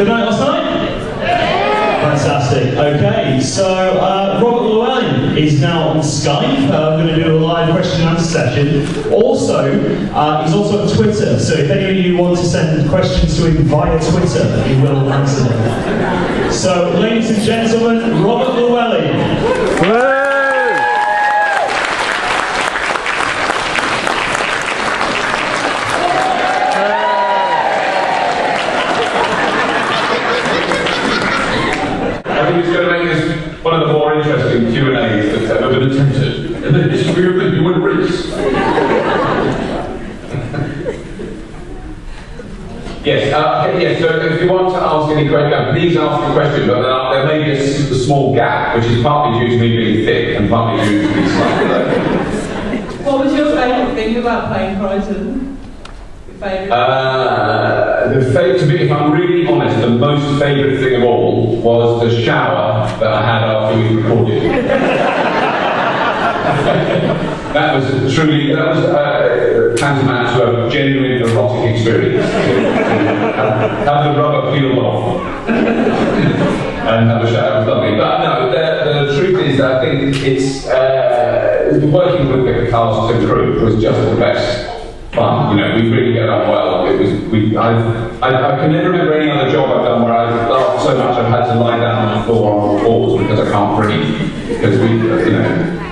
Good night last night? Fantastic. Okay, so Robert Llewellyn is now on Skype. We're going to do a live question and answer session. Also, he's also on Twitter, so if any of you want to send questions to him via Twitter, he will answer them. So, ladies and gentlemen, Robert Llewellyn. One of the more interesting Q&As that's ever been attempted in the history of the human race. Yes, so if you want to ask any question, please ask a question, but there may be a small gap, which is partly due to me being thick and partly due to me slightly low. What was your favourite thing about playing Kryten? To me, if I'm really honest, the most favourite thing of all was the shower that I had after we recorded. That was tantamount to a genuine erotic experience. Have the rubber peeled off. And have a shower, it was lovely. But no, the truth is, I think it's working with the cast and crew was just the best fun. You know, we really get on well. I can never remember any other job I've done where I've laughed so much I've had to lie down on the floor on pause because I can't breathe. Because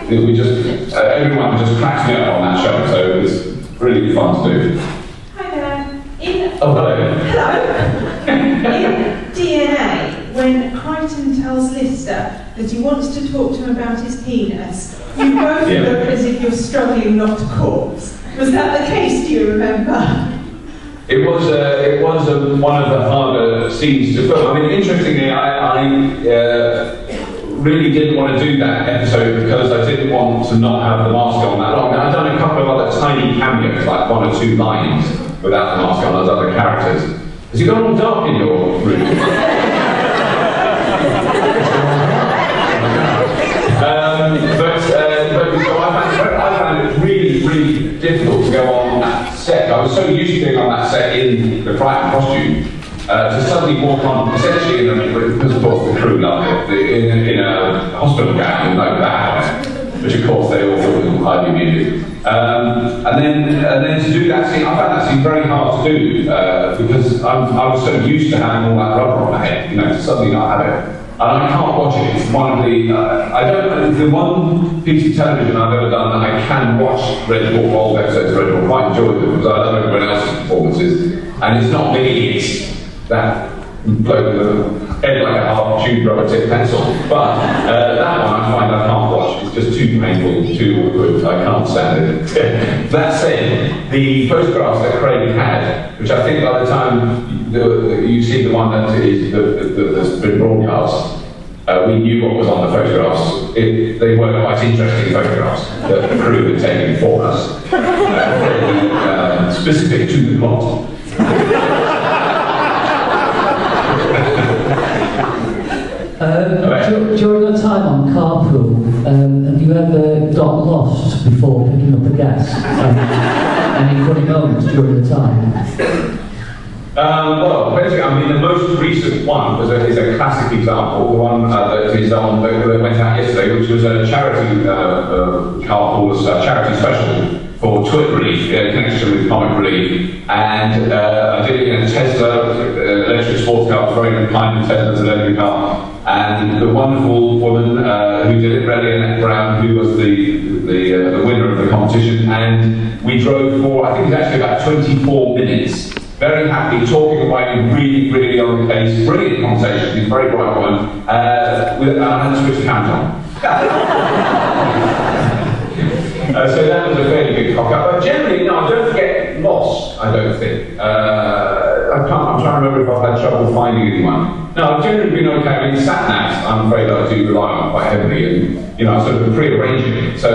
we just everyone just cracks me up on that show. So it was really fun to do. Hi there. Hello. Hello. In DNA, when Kryten tells Lister that he wants to talk to him about his penis, you both look as if you're struggling not to corpse. Was that the case, do you remember? It was one of the harder scenes to film. I mean, interestingly, I really didn't want to do that episode because I didn't want to not have the mask on that long. I'd done a couple of other tiny cameos, like 1 or 2 lines without the mask on as other characters. Has it gone all dark in your room? So I found it really difficult to go on that set. I was so used to being on that set in the Kryten costume to suddenly walk on, essentially, because of course the crew loved it, in a hospital gown with no bag on it, which of course they all thought was highly amusing. And then to do that scene, I found that scene very hard to do because I was so used to having all that rubber on my head, you know, to suddenly not have it. And I can't watch it. It's one of the the one piece of television I've ever done that I can watch Red Dwarf, old episodes of Red Dwarf, quite enjoy them because I love everyone else's performances. And it's not me, it's that bloke with a head like a half-tube rubber tip pencil. But that one I find I can't watch. It's just too painful, too awkward. I can't stand it. That said, the photographs that Craig had, which I think by the time you see the one that is that's been broadcast, we knew what was on the photographs. They were quite interesting photographs that the crew had taken for us, specific to the plot. During your time on Carpool, have you ever got lost before picking up the gas? Any funny moments during the time? Well, basically, I mean, the most recent one is a classic example, the one that is on that went out yesterday, which was a charity Carpool's charity special for Twit Relief, in connection with Comic Relief, and I did it in a Tesla electric sports car. I was very kind of Tesla's electric car, and the wonderful woman who did it, Annette Brown, who was the winner of the competition, and we drove for, I think it was actually about 24 minutes. Very happy, talking away, really on the case, brilliant conversation, she's a very bright woman, and I had to switch the camera on. So that was a fairly big cock-up, but generally, no, I don't get lost, I don't think. I'm trying to remember if I've had trouble finding anyone. No, I've generally been okay. I mean, sat-navs, I'm afraid I do rely on quite heavily, and, you know, I sort of pre-arranging it. So,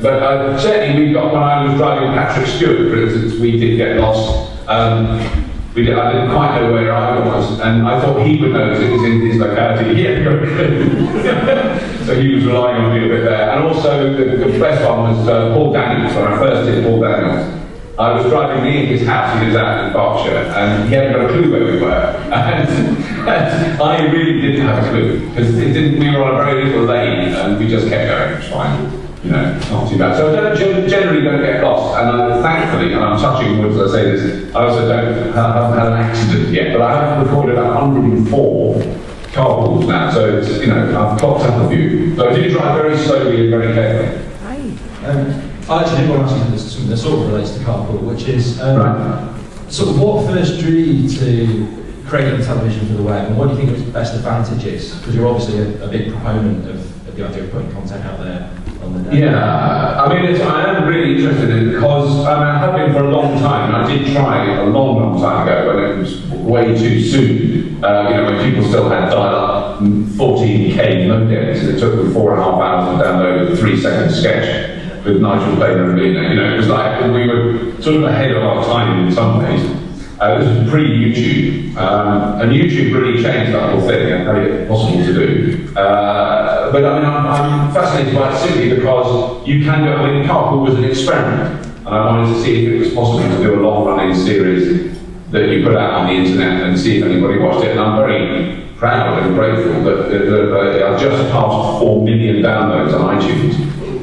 but certainly we got, when I was driving Patrick Stewart, for instance, we did get lost. I didn't quite know where I was, and I thought he would know because it was in his locality. So he was relying on me a bit there. And also, the best one was Paul Daniels, when I first did Paul Daniels. I was driving me in his house, he lives out in Berkshire, and he hadn't got a clue where we were. And I really didn't have a clue, because we were on a very little lane, and we just kept going, it's fine. You know, not too bad. So I generally don't get lost, and thankfully, and I'm touching wood as I say this, I also haven't had an accident yet, but I have recorded 104 carpools now, so it's, you know, I've clocked up a few. So I do drive very slowly and very carefully. I actually did want to ask you something that sort of relates to Carpool, which is sort of what first drew you to creating television for the web, and what do you think its best advantage is? Because you're obviously a big proponent of the idea of putting content out there on the net. Yeah, I mean, I am really interested in it because I have been for a long time, and I did try a long time ago when it was way too soon. You know, when people still had dial-up 14K modems, it took them 4.5 hours to download a 3-second sketch with Nigel Planer and me. You know, it was like we were sort of ahead of our time in some ways. This was pre-YouTube, and YouTube really changed that whole thing and made it possible to do. But I mean, I'm fascinated by it simply because you can do. I mean, Carpool was an experiment, and I wanted to see if it was possible to do a long-running series that you put out on the internet and see if anybody watched it. And I'm very proud and grateful that I just passed 4 million downloads on iTunes.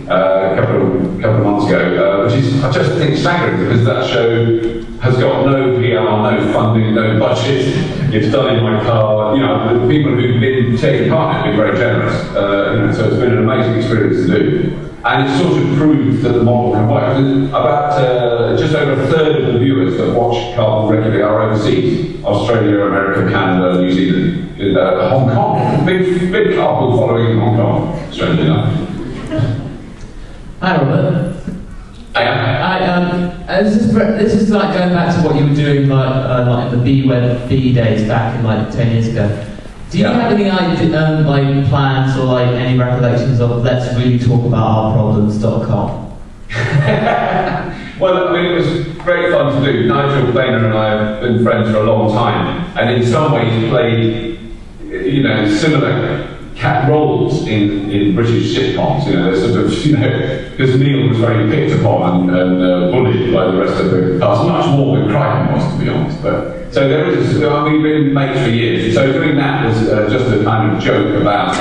A couple of months ago, which is, I just think, staggering because that show has got no PR, no funding, no budget. It's done in my car. You know, the people who've been taking part in it have been very generous. You know, so it's been an amazing experience to do. And it sort of proves that the model can work. About just over a third of the viewers that watch Carpool regularly are overseas: Australia, America, Canada, New Zealand, Hong Kong. Big Carpool following in Hong Kong, strangely enough. Hi Robert. This is like going back to what you were doing like in the B days back in like 10 years ago. Do you have any like plans or like any recollections of let's really talk about our problems.com? Well, I mean, it was great fun to do. Nigel Planer and I have been friends for a long time, and in some ways played, you know, similar roles in British sitcoms. You know, they're sort of, you know, because Neil was very picked upon and bullied by the rest of the cast, much more than Kryten was, to be honest. But so there was, I mean, we've been mates for years. So doing that was just a kind of joke about,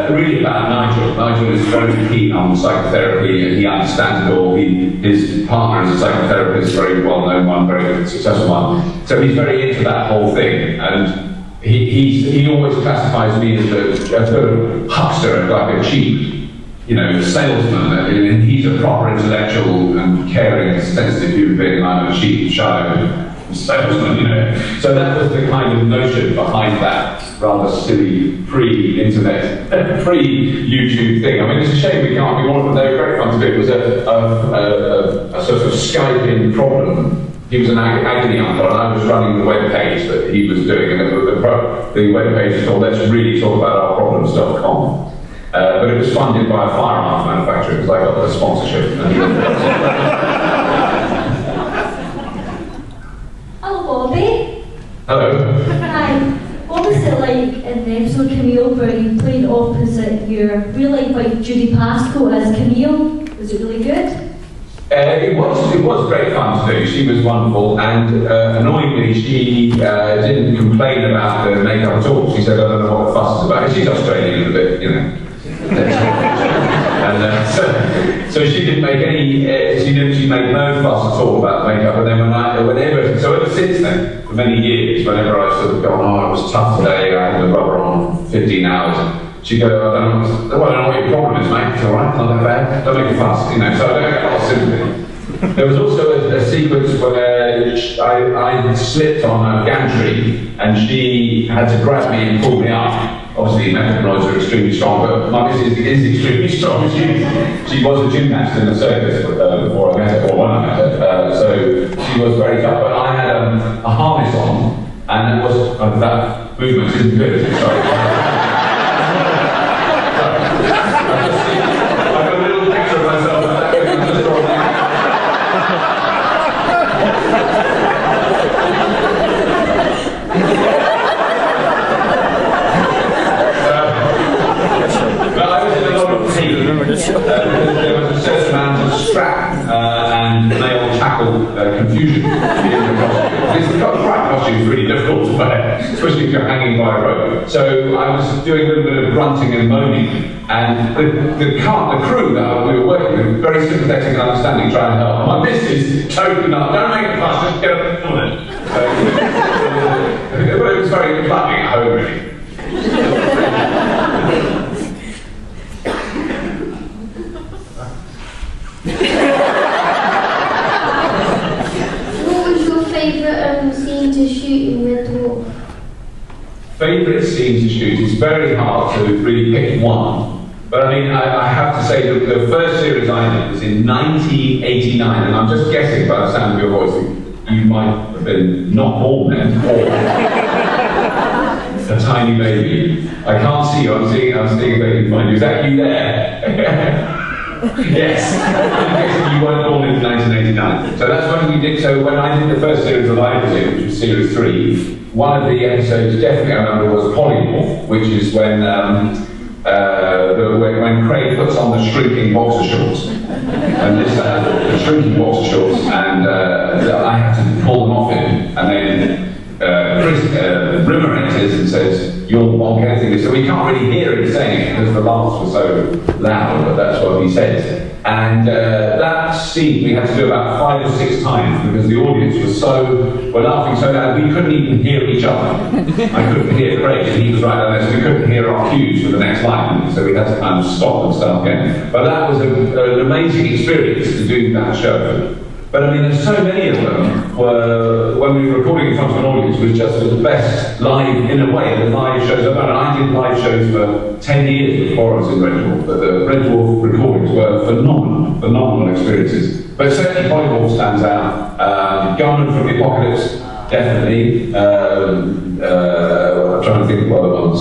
really about Nigel. Nigel is very keen on psychotherapy and he understands it all. His partner is a psychotherapist, very well-known one, very successful one. So he's very into that whole thing. And he always classifies me as a sort of huckster, like a cheap, you know, salesman. And he's a proper intellectual and caring, sensitive human being, and I'm a cheap, shy salesman, you know. So that was the kind of notion behind that rather silly pre-internet, pre-YouTube thing. I mean, it's a shame we can't be one of them. They were great fun to do. It was a sort of Skype-in problem. He was an agony uncle, and I was running the web page that he was doing, and the web page is called Let's Really Talk About Our Problems.com. But it was funded by a firearms manufacturer because I got the sponsorship. Hello, Bobby. Hello. Hi. What was it like in the episode Camille where you played opposite your real-life wife Judy Pascoe as Camille? Was it really good? It was great fun to do. She was wonderful, and annoyingly, she didn't complain about the makeup at all. She said, "I don't know what the fuss is about." She's Australian a bit, you know. And so she didn't make any. She made no fuss at all about the makeup. And then so ever since then, for many years, whenever I've sort of gone, "Oh, it was tough today. I had the rubber on 15 hours." She goes, I don't know what your problem is, mate. It's all right, not that bad. Don't make a fuss, you know. So I don't get a lot of sympathy. There was also a sequence where I slipped on a gantry and she had to grab me and pull me up. Obviously, mechanized are extremely strong, but my missus is extremely strong. She was a gymnast in the circus before I met her, or when I met her. So she was very tough. But I had a harness on, and it was that movement isn't good. Sorry. There was a certain amount of strap and male tackle The Kryten costume is really difficult to wear, especially if you're hanging by a rope. So I was doing a little bit of grunting and moaning, and the crew that we were working with, very sympathetic and understanding, trying to help. My missus, totally not, don't make a fuss, just get on it. But it was very plumbing at home, really. What was your favourite scene to shoot in Red Dwarf? Favourite scene to shoot? It's very hard to really pick one. But I mean, I have to say that the first series I did was in 1989, and I'm just guessing by the sound of your voice, you might have been not born then, or a tiny baby. I can't see you, I'm seeing a baby behind you. Is that you there? Yes. I'm guessing you weren't born in 1989. So that's when we did, so when I did the first series that I did, which was series 3, one of the episodes definitely I remember was Polymorph, which is when Craig puts on the shrinking boxer shorts, and this the shrinking boxer shorts, and I had to pull them off him, and then Rimmer enters and says, "You're the one anything." So we can't really hear him saying it because the laughs were so loud, but that's what he says. And that scene we had to do about 5 or 6 times because the audience were laughing so loud we couldn't even hear each other. I couldn't hear Craig and he was right down there, so we couldn't hear our cues for the next line, so we had to kind of stop and start again. But that was an amazing experience to do that show. But I mean, there's so many of them were, when we were recording in front of an audience, was just the best live, in a way, the live shows I've done. And I did live shows for 10 years before I was in Red Dwarf, but the Red Dwarf recordings were phenomenal experiences. But certainly Polymorph stands out. Garment from the Apocalypse, definitely. I'm trying to think of other ones.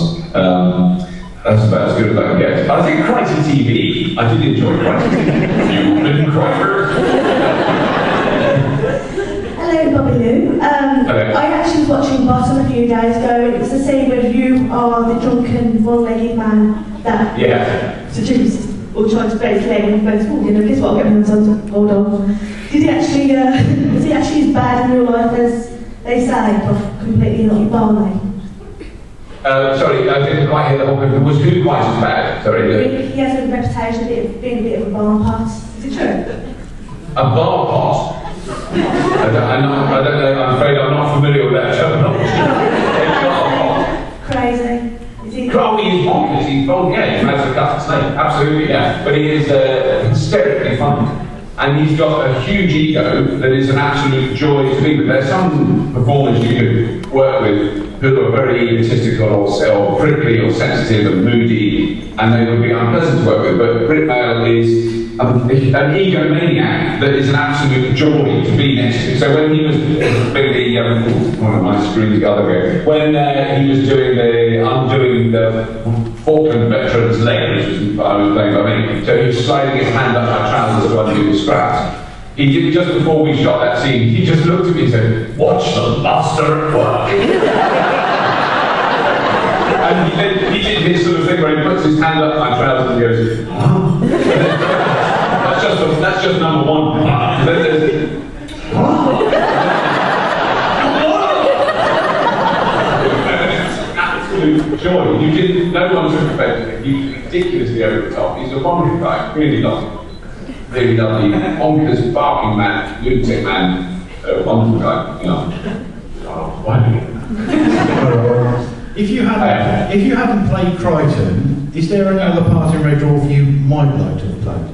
That's about as good as I can get. I think Kryten TV, I did enjoy Kryten TV. You've been Kryten. Hello, Bobby Lou. I actually was watching Bottom a few days ago. It was the scene where you are the drunken, one-legged man that seduced or tried to break his leg and he goes, "Oh, you know, guess what? I'll get my hands on. Hold on." Did he actually, was he actually as bad in real life as they say, but completely not Barney? Sorry, I didn't quite hear the whole thing. Was who quite as bad? Sorry. He has a reputation of being a bit of a bar pot. Is it true? A bar pot? I don't know, I'm afraid I'm not familiar with that terminology. Crazy. Is he? Oh, he's bonkers. He's bonkers. Yeah, he has a cut snake. Absolutely, yeah. But he is hysterically funny. And he's got a huge ego that is an absolute joy to be with. There's some performers you could work with who are very egotistical or prickly or sensitive and moody, and they would be unpleasant to work with. But Brit Mail is an egomaniac that is an absolute joy to be next to. So when he was one of my screens the other way, when he was doing undoing the Falkland veteran's leg, which was I was playing by me, so he was sliding his hand up my trousers to undo the straps. He did, just before we shot that scene, he just looked at me and said, "Watch the master work." And he did his sort of thing where he puts his hand up my trousers and goes, "Huh?" That's just number one. Then there's, absolute joy. No one took offence to him. He's ridiculously over the top. He's a wonderful guy, really lovely. Really lovely, bonkers, barking man, lunatic man, wonderful guy, you know. If you haven't played Kryten, is there any other part in Red Dwarf you might like to have played?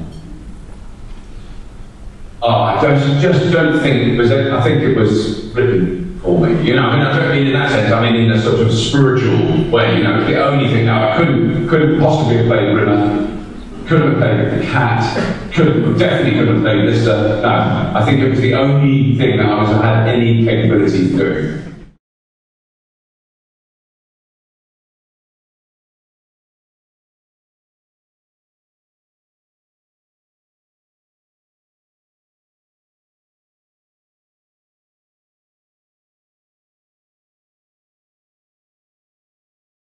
Oh, I just don't think it was. I think it was written for me. You know, I mean, I don't mean in that sense. I mean in a sort of spiritual way. You know, the only thing I couldn't possibly have played Rimmer. Couldn't have played the cat. Definitely couldn't have played Lister. No, I think it was the only thing that I had any capability of doing.